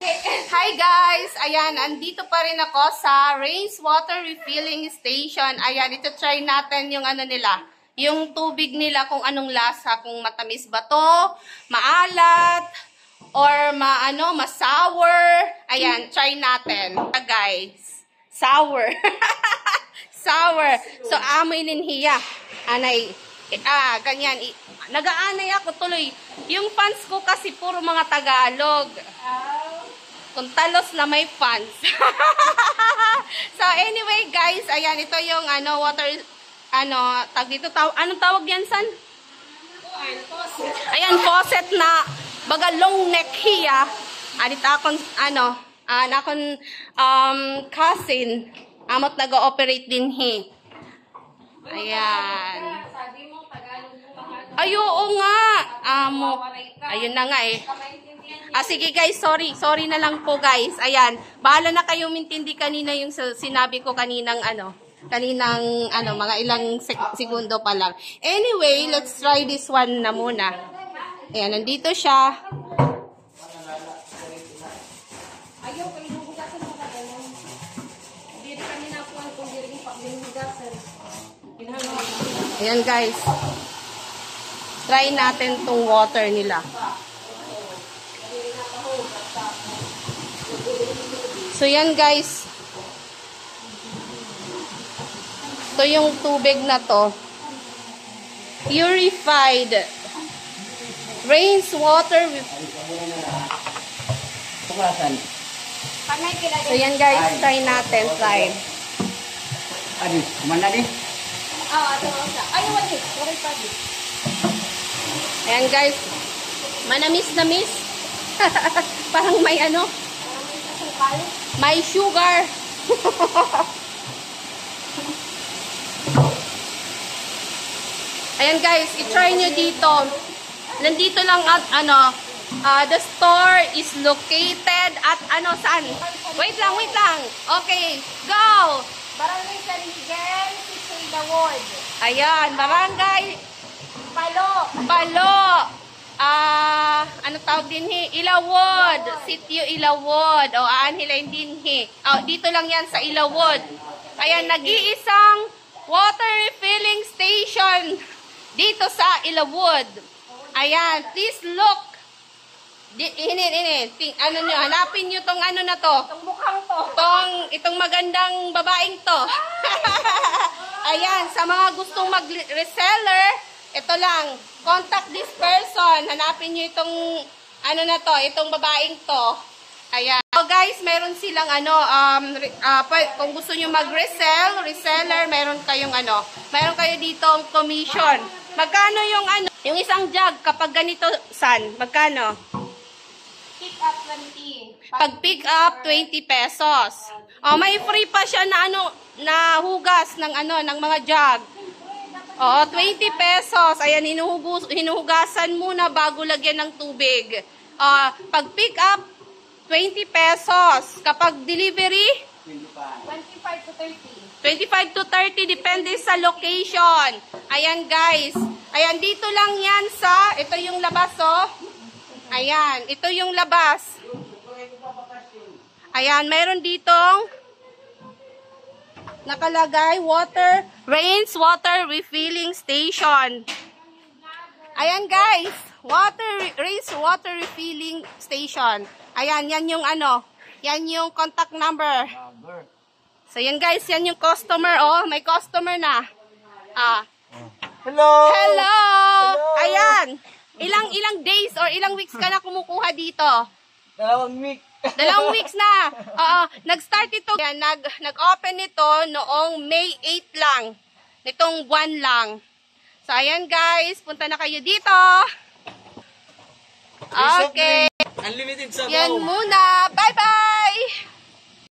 Hi guys! Ayan, andito pa rin ako sa Rains Water Refilling Station. Ayan, ito try natin yung ano nila. Yung tubig nila kung anong lasa. Kung matamis ba to, maalat, or ma-sour. Ayan, try natin. Guys, sour. Sour. So, amoy ninhiya. Anay. Ganyan. Nag-aanay ako tuloy. Yung fans ko kasi puro mga Tagalog. Kung talos na may fans. So anyway guys, ayan ito yung water tag dito anong tawag yan san? Ayan faucet na baga long neck hiya. Adit akon nakon cousin amot naga-operate din hi. Ayan. Ay oo nga. Ayun na nga eh. Sige guys, sorry na lang po guys. Ayan, bahala na kayong mintindi kanina yung sinabi ko kaninang mga ilang segundo pa lang. Anyway, let's try this one na muna. Ayan, nandito siya. Ayaw ko inuhugasan mo ka ganun. Hindi kami nakuha kung hindi pa inuhugasan. Ayan guys. Try natin tong water nila. So yan guys. Ito yung tubig na to. Purified. Rains water. So yan guys, try natin. Try. Adi, kumanda di? Ayan guys. Manamis-namis. Parang may may sugar. Ayan guys, i-try nyo dito. Nandito lang at the store is located at saan? Wait lang. Okay, go! Barangay San Miguel, Ilawod. Ayan, barangay Palo. Ano tawag din Ilawod. Sitio Ilawod. O, hilain din dito lang yan sa Ilawod. Ayan, nag-iisang water refilling station dito sa Ilawod. Ayan, please look. Hanapin nyo tong na to. Itong mukhang to. Itong magandang babaeng to. Ayan, sa mga gustong mag-reseller, ito lang. Contact this person. Hanapin nyo itong itong babaeng to. Ayan. So guys, meron silang kung gusto nyo reseller, meron meron kayo dito commission. Magkano yung isang jug kapag ganito, san? Magkano? Pick up 20. Pag pick up, 20 pesos. May free pa siya na hugas ng mga jug. 20 pesos. Ayan, hinuhugasan muna bago lagyan ng tubig. Pag pick up, 20 pesos. Kapag delivery, 25 to 30. 25 to 30, depende sa location. Ayan guys. Ayan, dito lang yan ito yung labas Ayan, ito yung labas. Ayan, meron ditong nakalagay Rains Water Refilling Station. Ayan guys, Rains Water Refilling Station. Ayan, yan yung yan yung contact number. So yan guys, yan yung customer may customer na. Hello. Ayan. Ilang days or ilang weeks ka na kumukuha dito? 2 weeks. 2 weeks na. Nag-start ito. Nag-open ito noong May 8 lang. Nitong buwan lang. So, ayan guys. Punta na kayo dito. Okay. Unlimited sabaw. Yan muna. Bye-bye!